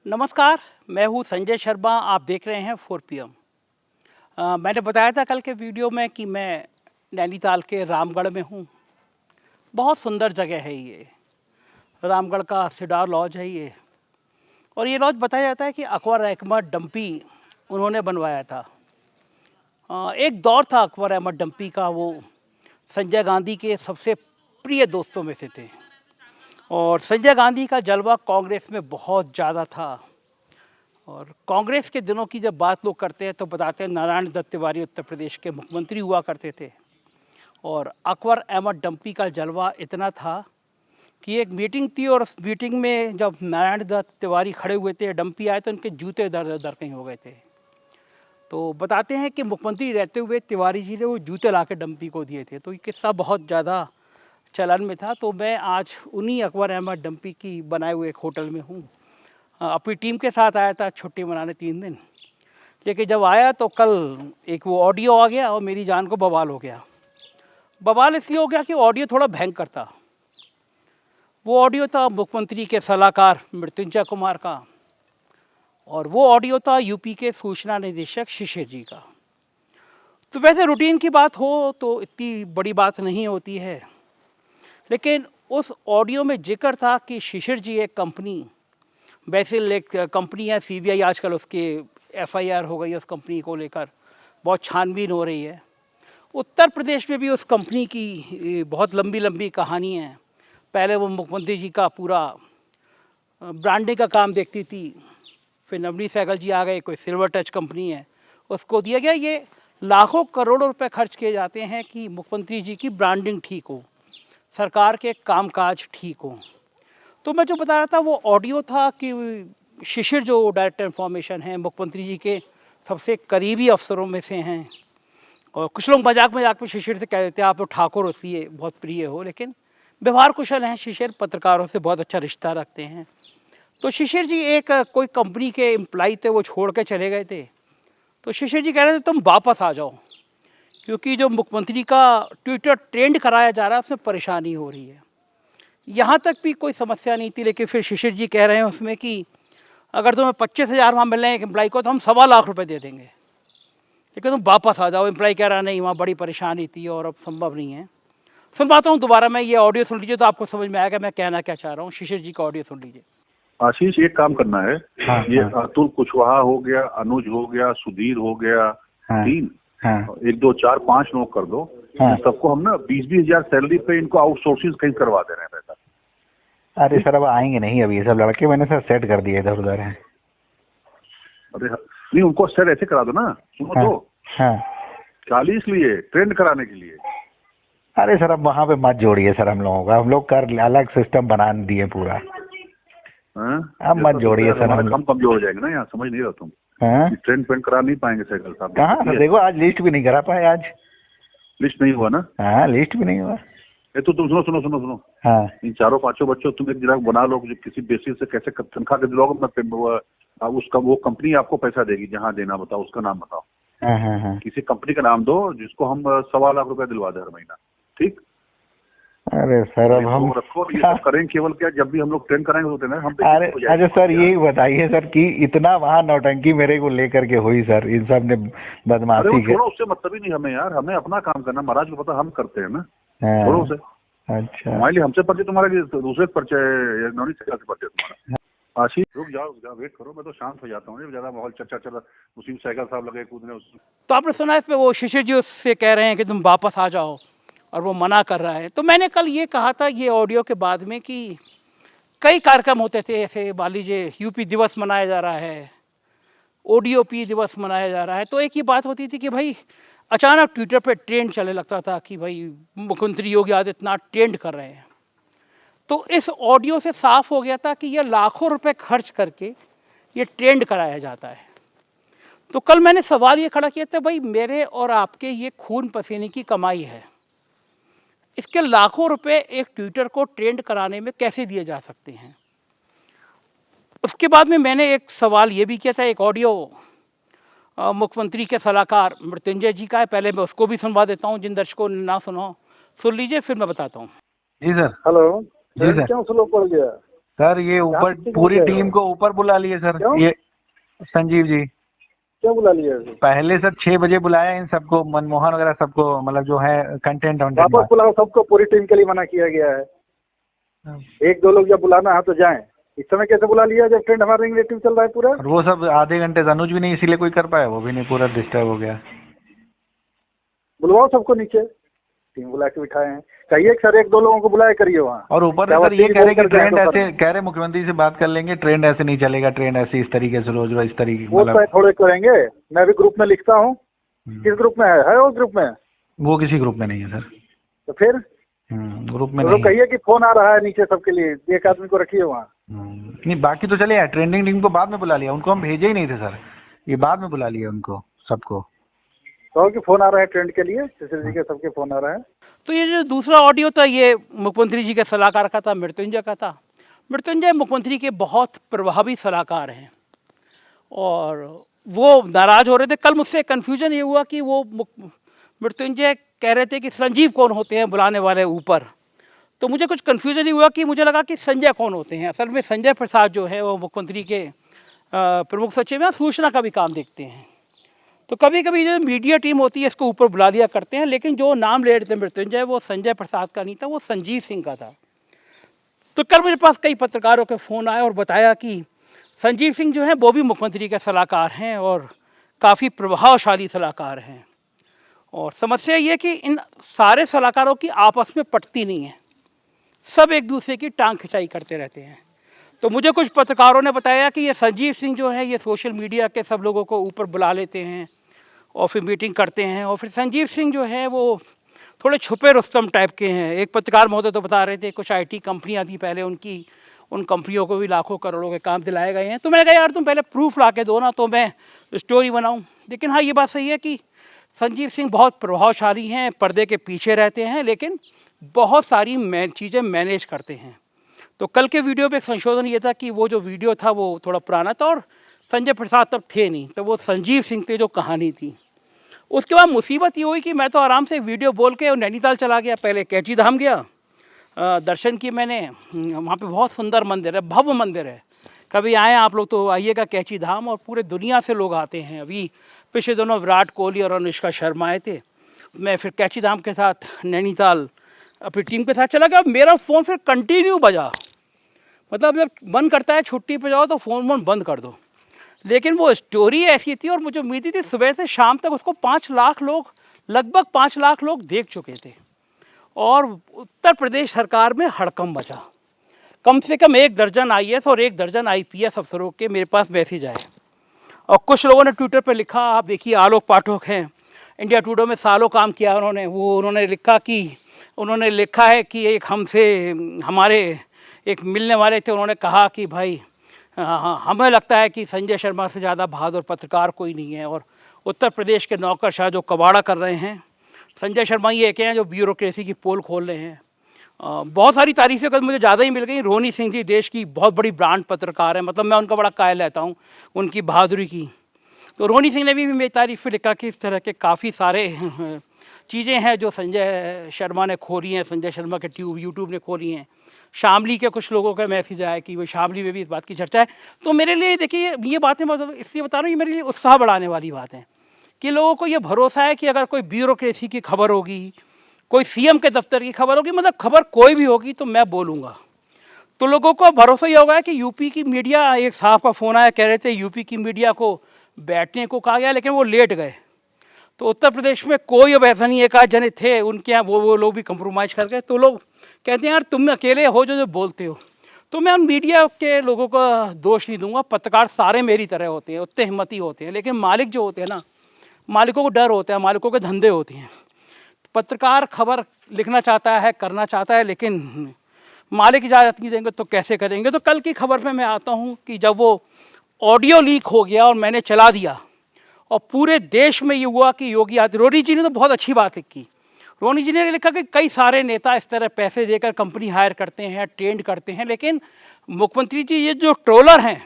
नमस्कार, मैं हूँ संजय शर्मा। आप देख रहे हैं 4 पीएम। मैंने बताया था कल के वीडियो में कि मैं नैनीताल के रामगढ़ में हूँ। बहुत सुंदर जगह है ये। रामगढ़ का सिडार लॉज है ये। और ये लॉज बताया जाता है कि अकबर अहमद डंपी उन्होंने बनवाया था। एक दौर था अकबर अहमद डंपी का, वो संजय गांधी के सबसे प्रिय दोस्तों में से थे। और संजय गांधी का जलवा कांग्रेस में बहुत ज़्यादा था। और कांग्रेस के दिनों की जब बात लोग करते हैं तो बताते हैं नारायण दत्त तिवारी उत्तर प्रदेश के मुख्यमंत्री हुआ करते थे। और अकबर अहमद डंपी का जलवा इतना था कि एक मीटिंग थी और उस मीटिंग में जब नारायण दत्त तिवारी खड़े हुए थे, डंपी आए तो उनके जूते दर दर कहीं हो गए थे। तो बताते हैं कि मुख्यमंत्री रहते हुए तिवारी जी ने वो जूते ला के डंपी को दिए थे। तो ये किस्सा बहुत ज़्यादा चलन में था। तो मैं आज उन्हीं अकबर अहमद डंपी की बनाए हुए एक होटल में हूँ। अपनी टीम के साथ आया था छुट्टी मनाने 3 दिन। लेकिन जब आया तो कल एक वो ऑडियो आ गया और मेरी जान को बवाल हो गया। बवाल इसलिए हो गया कि ऑडियो थोड़ा भयंकर था। वो ऑडियो था मुख्यमंत्री के सलाहकार मृत्युंजय कुमार का, और वो ऑडियो था यूपी के सूचना निदेशक शिशिर जी का। तो वैसे रूटीन की बात हो तो इतनी बड़ी बात नहीं होती है, लेकिन उस ऑडियो में जिक्र था कि शिशिर जी एक कंपनी, वैसे एक कंपनी है सीबीआई, आजकल उसके एफआईआर हो गई है उस कंपनी को लेकर, बहुत छानबीन हो रही है। उत्तर प्रदेश में भी उस कंपनी की बहुत लंबी लंबी कहानी है। पहले वो मुख्यमंत्री जी का पूरा ब्रांडिंग का काम देखती थी, फिर नवनीत सहगल जी आ गए, कोई सिल्वर टच कंपनी है, उसको दिया गया। ये लाखों करोड़ों रुपए खर्च किए जाते हैं कि मुख्यमंत्री जी की ब्रांडिंग ठीक हो, सरकार के कामकाज ठीक हो। तो मैं जो बता रहा था वो ऑडियो था कि शिशिर जो डायरेक्टर इन्फॉर्मेशन है, मुख्यमंत्री जी के सबसे करीबी अफसरों में से हैं। और कुछ लोग मजाक मजाक में शिशिर से कह देते हैं आप तो ठाकुर होती बहुत प्रिय हो, लेकिन व्यवहार कुशल हैं शिशिर, पत्रकारों से बहुत अच्छा रिश्ता रखते हैं। तो शिशिर जी एक कोई कंपनी के एम्प्लॉय थे, वो छोड़ के चले गए थे। तो शिशिर जी कह रहे थे तुम वापस आ जाओ, क्योंकि जो मुख्यमंत्री का ट्विटर ट्रेंड कराया जा रहा है उसमें परेशानी हो रही है। यहाँ तक भी कोई समस्या नहीं थी, लेकिन फिर शिशिर जी कह रहे हैं उसमें कि अगर तुम्हें 25,000 वहाँ मिल रहे हैं एक एम्प्लॉय को तो हम 1.25 लाख रुपए दे देंगे, लेकिन तुम वापस आ जाओ। एम्प्लॉय कह रहा नहीं, वहाँ बड़ी परेशानी थी और अब संभव नहीं है। सुनवाता हूँ दोबारा, मैं ये ऑडियो सुन लीजिए तो आपको समझ में आएगा मैं कहना क्या चाह रहा हूँ। शिशिर जी का ऑडियो सुन लीजिए। आशीष, एक काम करना है। हाँ, ये हाँ, अतुल कुशवाहा हो गया, अनुज हो गया, सुधीर हो गया, हाँ, 3, हाँ, 1 2 4 5 लोग कर दो। हाँ। इन सबको हम ना 20-20 हजार सैलरी पे इनको आउटसोर्सिंग कहीं करवा दे रहे हैं पैसा। अरे सर अब आएंगे नहीं, अभी ये सब लड़के मैंने सर सेट कर दिए इधर उधर है। अरे नहीं, उनको सेट ऐसे करा दो ना, सुनो हाँ, तो हाँ। 40 लिए ट्रेंड कराने के लिए। अरे सर अब वहाँ पे मत जोड़िए सर, हम लोगों का, हम लोग कर अलग सिस्टम बना दिए पूरा। हाँ? अब मत जोड़िए सर, हमारा हम काम कमजोर हो जाएगा ना, यहाँ समझ नहीं रहा तुम। हाँ? ट्रेंड पेंड करा नहीं पाएंगे सहगल साहब। कहाँ सर, देखो आज लिस्ट भी नहीं करा पाए आज। लिस्ट नहीं हुआ ना? हाँ, लिस्ट भी नहीं हुआ। तो तुम सुनो सुनो सुनो सुनो, हाँ, इन 4-5 बच्चों तुम एक जगह बना लो, जो किसी बेसिस से कैसे तनख्वाह के दिलाओगे, उसका वो कंपनी आपको पैसा देगी, जहाँ देना बताओ, उसका नाम बताओ। हाँ, हाँ, हाँ। किसी कंपनी का नाम दो जिसको हम 1.25 लाख रुपया दिलवा दे हर महीना, ठीक? अरे सर अब हम रखो, ये सब करेंगे केवल क्या, जब भी हम लोग ट्रेन कराएंगे तो हम अरे अच्छा सर ये बताइए सर कि इतना वहाँ नौटंकी मेरे को लेकर के हुई सर, इन सब ने बदमाशी के। छोड़ो, उससे मतलब ही नहीं हमें यार, हमें अपना काम करना, महाराज को पता हम करते हैं ना। हाँ, छोड़ो उसे। अच्छा हमारे लिए हमसे परिचय, तुम्हारे लिए दूसरे परिचय, नौनी से परिचय तुम्हारा। आशीष रुक जाओ, वेट करो, मैं तो शांत हो जाता हूँ, ज्यादा माहौल चर्चा चल रहा, उसी में सहगल साहब लगे कूदने। तो आपने सुना इसमें वो शिशिर जी उससे कह रहे हैं कि तुम वापस आ जाओ, और वो मना कर रहा है। तो मैंने कल ये कहा था ये ऑडियो के बाद में कि कई कार्यक्रम होते थे ऐसे, मान लीजिए यूपी दिवस मनाया जा रहा है, ओडीओपी दिवस मनाया जा रहा है, तो एक ही बात होती थी कि भाई अचानक ट्विटर पे ट्रेंड चलने लगता था कि भाई मुख्यमंत्री योगी आदित्यनाथ ट्रेंड कर रहे हैं। तो इस ऑडियो से साफ हो गया था कि ये लाखों रुपए खर्च करके ये ट्रेंड कराया जाता है। तो कल मैंने सवाल ये खड़ा किया था, भाई मेरे और आपके ये खून पसीने की कमाई है, इसके लाखों रुपए एक ट्विटर को ट्रेंड कराने में कैसे दिए जा सकते हैं। उसके बाद में मैंने एक सवाल ये भी किया था, एक ऑडियो मुख्यमंत्री के सलाहकार मृत्युंजय जी का है, पहले मैं उसको भी सुनवा देता हूँ जिन दर्शकों ने ना सुना, सुन लीजिए फिर मैं बताता हूँ। जी सर। हेलो जी सर। क्यों स्लो पड़ गया? सर ये ऊपर पूरी टीम को ऊपर बुला लिए सर। क्यों? ये संजीव जी क्या बुला लिया है? पहले सर 6 बजे बुलाया इन सबको, मनमोहन वगैरह सबको, मतलब जो है कंटेंट वापस बुलाओ सबको, पूरी टीम के लिए मना किया गया है। एक दो लोग जब बुलाना है तो जाएं। इस समय कैसे बुला लिया जब ट्रेंड हमारा नेगेटिव चल रहा है पूरा? और वो सब आधे घंटे से अनुज भी नहीं इसीलिए कोई कर पाया, वो भी नहीं, पूरा डिस्टर्ब हो गया। बुलवाओ सबको नीचे, टीम बुला के बिठाए हैं। कहिए सर एक दो लोगों को बुलाया करिए वहाँ। और ऊपर से सर ये कह रहे कि ट्रेंड ऐसे, कह रहे मुख्यमंत्री से बात कर लेंगे, ट्रेंड ऐसे नहीं चलेगा, ट्रेंड ऐसे इस तरीके से रोज रोज इस तरीके वो मतलब। थोड़े करेंगे, मैं भी ग्रुप में लिखता हूँ। किस ग्रुप में है वो ग्रुप में? वो किसी ग्रुप में नहीं है सर। तो फिर ग्रुप में तो नहीं। कहिए कि फोन आ रहा है नीचे सबके लिए, एक आदमी को रखिए वहाँ। नहीं बाकी तो चले यार, ट्रेंडिंग टीम को बाद में बुला लिया, उनको हम भेजे ही नहीं थे सर, ये बाद में बुला लिया उनको सबको। कहो कि फोन आ रहा है ट्रेंड के लिए, शिशिर जी के सबके फोन आ रहा है। तो ये जो दूसरा ऑडियो था ये मुख्यमंत्री जी के सलाहकार का था, मृत्युंजय का था। मृत्युंजय मुख्यमंत्री के बहुत प्रभावी सलाहकार हैं और वो नाराज हो रहे थे। कल मुझसे कन्फ्यूजन ये हुआ कि वो मृत्युंजय कह रहे थे कि संजीव कौन होते हैं बुलाने वाले ऊपर, तो मुझे कुछ कन्फ्यूजन ही हुआ कि मुझे लगा कि संजय कौन होते हैं। असल में संजय प्रसाद जो है वो मुख्यमंत्री के प्रमुख सचिव हैं, सूचना का भी काम देखते हैं। तो कभी कभी जो मीडिया टीम होती है इसको ऊपर बुला लिया करते हैं, लेकिन जो नाम ले रहे थे मृत्युंजय वो संजय प्रसाद का नहीं था, वो संजीव सिंह का था। तो कल मेरे पास कई पत्रकारों के फ़ोन आए और बताया कि संजीव सिंह जो हैं वो भी मुख्यमंत्री के सलाहकार हैं और काफ़ी प्रभावशाली सलाहकार हैं। और समस्या ये कि इन सारे सलाहकारों की आपस में पटती नहीं है, सब एक दूसरे की टांग खिंचाई करते रहते हैं। तो मुझे कुछ पत्रकारों ने बताया कि ये संजीव सिंह जो है ये सोशल मीडिया के सब लोगों को ऊपर बुला लेते हैं और फिर मीटिंग करते हैं, और फिर संजीव सिंह जो है वो थोड़े छुपे रुस्तम टाइप के हैं। एक पत्रकार महोदय तो बता रहे थे कुछ IT कंपनियां थी पहले उनकी, उन कंपनियों को भी लाखों करोड़ों के काम दिलाए गए हैं। तो मैंने कहा यार तुम पहले प्रूफ ला के दो ना तो मैं स्टोरी बनाऊँ। लेकिन हाँ ये बात सही है कि संजीव सिंह बहुत प्रभावशाली हैं, पर्दे के पीछे रहते हैं, लेकिन बहुत सारी चीज़ें मैनेज करते हैं। तो कल के वीडियो में एक संशोधन ये था कि वो जो वीडियो था वो थोड़ा पुराना था और संजय प्रसाद तब थे नहीं, तो वो संजीव सिंह की जो कहानी थी। उसके बाद मुसीबत ये हुई कि मैं तो आराम से वीडियो बोल के नैनीताल चला गया। पहले कैची धाम गया, दर्शन किए मैंने, वहाँ पे बहुत सुंदर मंदिर है, भव्य मंदिर है। कभी आए आप लोग तो आइएगा कैची धाम, और पूरे दुनिया से लोग आते हैं। अभी पिछले दिनों विराट कोहली और अनुष्का शर्मा आए थे। मैं फिर कैची धाम के साथ नैनीताल अपनी टीम के साथ चला गया। मेरा फ़ोन फिर कंटिन्यू बजा, मतलब जब मन करता है छुट्टी पे जाओ तो फ़ोन बंद कर दो। लेकिन वो स्टोरी ऐसी थी और मुझे उम्मीद थी सुबह से शाम तक उसको 5 लाख लोग, लगभग 5 लाख लोग देख चुके थे। और उत्तर प्रदेश सरकार में हड़कंप मचा। कम से कम 1 दर्जन IAS और 1 दर्जन IPS अफसरों के मेरे पास मैसेज आए। और कुछ लोगों ने ट्विटर पर लिखा, आप देखिए आलोक पाठक हैं, इंडिया टुडे में सालों काम किया उन्होंने, वो उन्होंने लिखा है कि एक हमसे हमारे एक मिलने वाले थे, उन्होंने कहा कि भाई हमें लगता है कि संजय शर्मा से ज़्यादा बहादुर पत्रकार कोई नहीं है। और उत्तर प्रदेश के नौकरशाह जो कबाड़ा कर रहे हैं, संजय शर्मा ही एक हैं जो ब्यूरोक्रेसी की पोल खोल रहे हैं। बहुत सारी तारीफ़ें कल मुझे ज़्यादा ही मिल गई। रोनी सिंह जी देश की बहुत बड़ी ब्रांड पत्रकार है, मतलब मैं उनका बड़ा कायल रहता हूँ उनकी बहादुरी की। तो रोनी सिंह ने भी मेरी तारीफ़ लिखा कि इस तरह के काफ़ी सारे चीज़ें हैं जो संजय शर्मा ने खोली हैं, संजय शर्मा के यूट्यूब ने खोली हैं। शामली के कुछ लोगों का मैसेज आया कि वो शामली में भी इस बात की चर्चा है। तो मेरे लिए देखिए ये बातें मतलब इसलिए बता रहा हूँ, ये मेरे लिए उत्साह बढ़ाने वाली बात है कि लोगों को ये भरोसा है कि अगर कोई ब्यूरोक्रेसी की खबर होगी, कोई CM के दफ्तर की खबर होगी, मतलब खबर कोई भी होगी तो मैं बोलूँगा। तो लोगों को भरोसा ही होगा कि यूपी की मीडिया, एक साहब का फ़ोन आया, कह रहे थे यूपी की मीडिया को बैठने को कहा गया लेकिन वो लेट गए। तो उत्तर प्रदेश में कोई अब ऐसा नहीं, एक आध जने थे उनके यहाँ वो लोग भी कंप्रोमाइज़ कर गए। तो लोग कहते हैं यार तुम अकेले हो जो बोलते हो। तो मैं उन मीडिया के लोगों का दोष नहीं दूंगा, पत्रकार सारे मेरी तरह होते हैं, उतने हिम्मती होते हैं, लेकिन मालिक जो होते हैं ना, मालिकों को डर होता है, मालिकों के धंधे होते हैं। पत्रकार खबर लिखना चाहता है, करना चाहता है, लेकिन मालिक इजाज़त नहीं देंगे तो कैसे करेंगे। तो कल की खबर में मैं आता हूँ कि जब वो ऑडियो लीक हो गया और मैंने चला दिया और पूरे देश में ये हुआ कि योगी रोनी जी ने तो बहुत अच्छी बात लिखी। रोनी जी ने लिखा कि कई सारे नेता इस तरह पैसे देकर कंपनी हायर करते हैं, ट्रेंड करते हैं, लेकिन मुख्यमंत्री जी ये जो ट्रोलर हैं,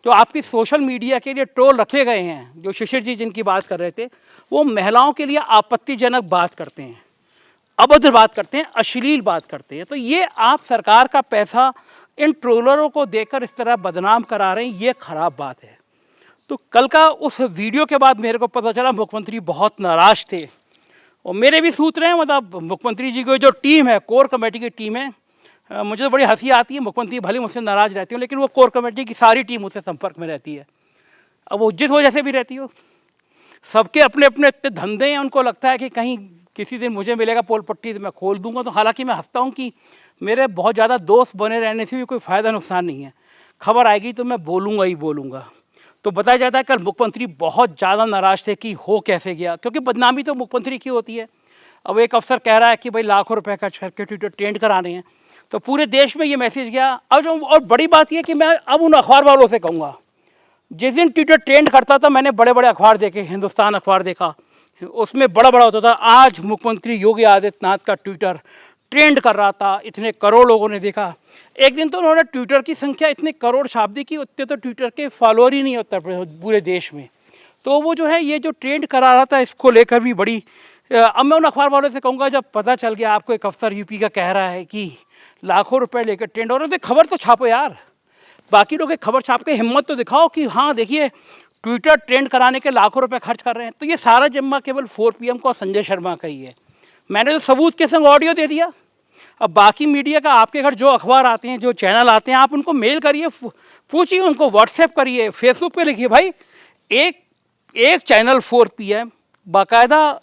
जो आपकी सोशल मीडिया के लिए ट्रोल रखे गए हैं, जो शिशिर जी जिनकी बात कर रहे थे, वो महिलाओं के लिए आपत्तिजनक बात करते हैं, अभद्र बात करते हैं, अश्लील बात करते हैं। तो ये आप सरकार का पैसा इन ट्रोलरों को देखकर इस तरह बदनाम करा रहे हैं, ये खराब बात है। तो कल का उस वीडियो के बाद मेरे को पता चला मुख्यमंत्री बहुत नाराज थे, और मेरे भी सूत्र हैं, मतलब मुख्यमंत्री जी की जो टीम है, कोर कमेटी की टीम है, मुझे तो बड़ी हंसी आती है। मुख्यमंत्री भले मुझसे नाराज रहते हो, लेकिन वो कोर कमेटी की सारी टीम उससे संपर्क में रहती है। अब वो जिस वजह से भी रहती हो, सबके अपने अपने इतने धंधे हैं, उनको लगता है कि कहीं किसी दिन मुझे मिलेगा पोल पट्टी तो मैं खोल दूंगा। तो हालांकि मैं हंसता हूँ कि मेरे बहुत ज़्यादा दोस्त बने रहने से भी कोई फ़ायदा नुकसान नहीं है, खबर आएगी तो मैं बोलूँगा ही बोलूँगा। तो बताया जाता है कल मुख्यमंत्री बहुत ज़्यादा नाराज़ थे कि हो कैसे गया, क्योंकि बदनामी तो मुख्यमंत्री की होती है। अब एक अफसर कह रहा है कि भाई लाखों रुपए खर्च करके ट्विटर ट्रेंड कराने हैं, तो पूरे देश में ये मैसेज गया। अब जो और बड़ी बात यह कि मैं अब उन अखबार वालों से कहूँगा, जिस दिन ट्विटर ट्रेंड करता था मैंने बड़े बड़े अखबार देखे, हिंदुस्तान अखबार देखा, उसमें बड़ा बड़ा होता था आज मुख्यमंत्री योगी आदित्यनाथ का ट्विटर ट्रेंड कर रहा था, इतने करोड़ लोगों ने देखा। एक दिन तो उन्होंने ट्विटर की संख्या इतने करोड़ छाप दी कि उतने तो ट्विटर के फॉलोअर ही नहीं होता पूरे देश में। तो वो जो है ये जो ट्रेंड करा रहा था, इसको लेकर भी बड़ी अब मैं उन अखबार वालों से कहूँगा, जब पता चल गया आपको एक अफसर यूपी का कह रहा है कि लाखों रुपए लेकर ट्रेंड हो रहे थे, खबर तो छापो यार, बाकी लोग एक खबर छाप के हिम्मत तो दिखाओ कि हाँ देखिए ट्विटर ट्रेंड कराने के लाखों रुपए खर्च कर रहे हैं। तो ये सारा जिम्मा केवल 4 PM को संजय शर्मा का ही है। मैंने तो सबूत के संग ऑडियो दे दिया। अब बाकी मीडिया का, आपके घर जो अखबार आते हैं, जो चैनल आते हैं, आप उनको मेल करिए, पूछिए उनको, व्हाट्सएप करिए, फेसबुक पे लिखिए, भाई एक चैनल 4 PM बाकायदा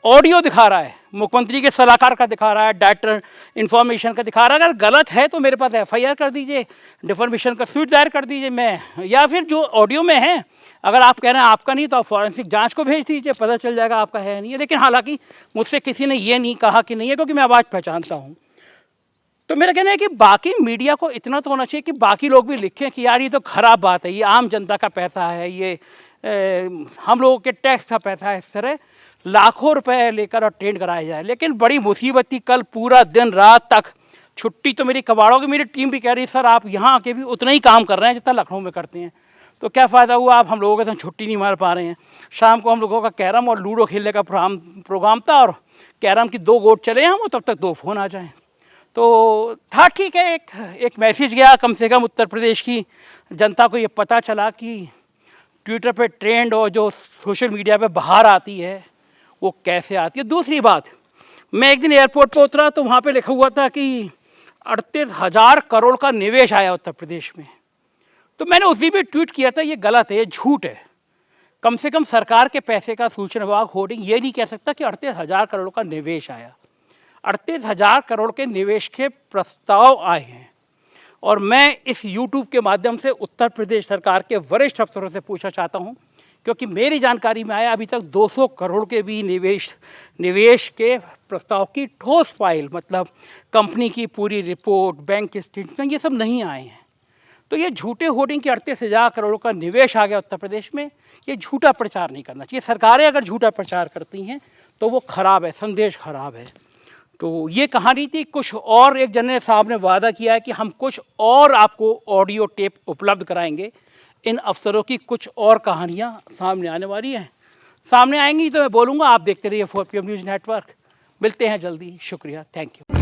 ऑडियो दिखा रहा है, मुख्यमंत्री के सलाहकार का दिखा रहा है, डायरेक्टर इन्फॉर्मेशन का दिखा रहा है। अगर गलत है तो मेरे पास FIR कर दीजिए, डिफॉर्मेशन का सूट दायर कर दीजिए, मैं, या फिर जो ऑडियो में है, अगर आप कह रहे हैं आपका नहीं तो आप फॉरेंसिक जांच को भेज दीजिए, पता चल जाएगा आपका है नहीं है। लेकिन हालांकि मुझसे किसी ने ये नहीं कहा कि नहीं है, क्योंकि मैं आवाज़ पहचानता हूँ। तो मेरा कहना है कि बाकी मीडिया को इतना तो होना चाहिए कि बाकी लोग भी लिखें कि यार ये तो ख़राब बात है, ये आम जनता का पैसा है, ये हम लोगों के टैक्स का पैसा है, इस तरह लाखों रुपए लेकर और ट्रेंड कराया जाए। लेकिन बड़ी मुसीबत थी, कल पूरा दिन रात तक छुट्टी तो मेरी कबाड़ों की, मेरी टीम भी कह रही सर आप यहाँ आके भी उतना ही काम कर रहे हैं जितना लखनऊ में करते हैं, तो क्या फ़ायदा हुआ, आप हम लोगों के साथ छुट्टी नहीं मार पा रहे हैं। शाम को हम लोगों का कैरम और लूडो खेलने का प्रोग्राम था, और कैरम की 2 गोट चले हम, तब तक 2 फ़ोन आ जाएँ। तो था ठीक है, एक मैसेज गया, कम से कम उत्तर प्रदेश की जनता को ये पता चला कि ट्विटर पे ट्रेंड और जो सोशल मीडिया पे बाहर आती है वो कैसे आती है। दूसरी बात, मैं एक दिन एयरपोर्ट पे उतरा तो वहाँ पे लिखा हुआ था कि 38,000 करोड़ का निवेश आया उत्तर प्रदेश में। तो मैंने उसी पे ट्वीट किया था ये गलत है, ये झूठ है। कम से कम सरकार के पैसे का सूचना विभाग होर्डिंग ये नहीं कह सकता कि 38,000 करोड़ का निवेश आया। 38,000 करोड़ के निवेश के प्रस्ताव आए हैं, और मैं इस YouTube के माध्यम से उत्तर प्रदेश सरकार के वरिष्ठ अफसरों से पूछना चाहता हूं, क्योंकि मेरी जानकारी में आया अभी तक 200 करोड़ के भी निवेश के प्रस्ताव की ठोस फाइल, मतलब कंपनी की पूरी रिपोर्ट, बैंक स्टेटमेंट, ये सब नहीं आए हैं। तो ये झूठे होर्डिंग के 38,000 करोड़ का निवेश आ गया उत्तर प्रदेश में, ये झूठा प्रचार नहीं करना चाहिए। सरकारें अगर झूठा प्रचार करती हैं तो वो खराब है, संदेश खराब है। तो ये कहानी थी। कुछ और एक जन साहब ने वादा किया है कि हम कुछ और आपको ऑडियो टेप उपलब्ध कराएंगे। इन अफसरों की कुछ और कहानियाँ सामने आने वाली हैं, सामने आएंगी तो मैं बोलूँगा। आप देखते रहिए 4 PM न्यूज़ नेटवर्क। मिलते हैं जल्दी, शुक्रिया, थैंक यू।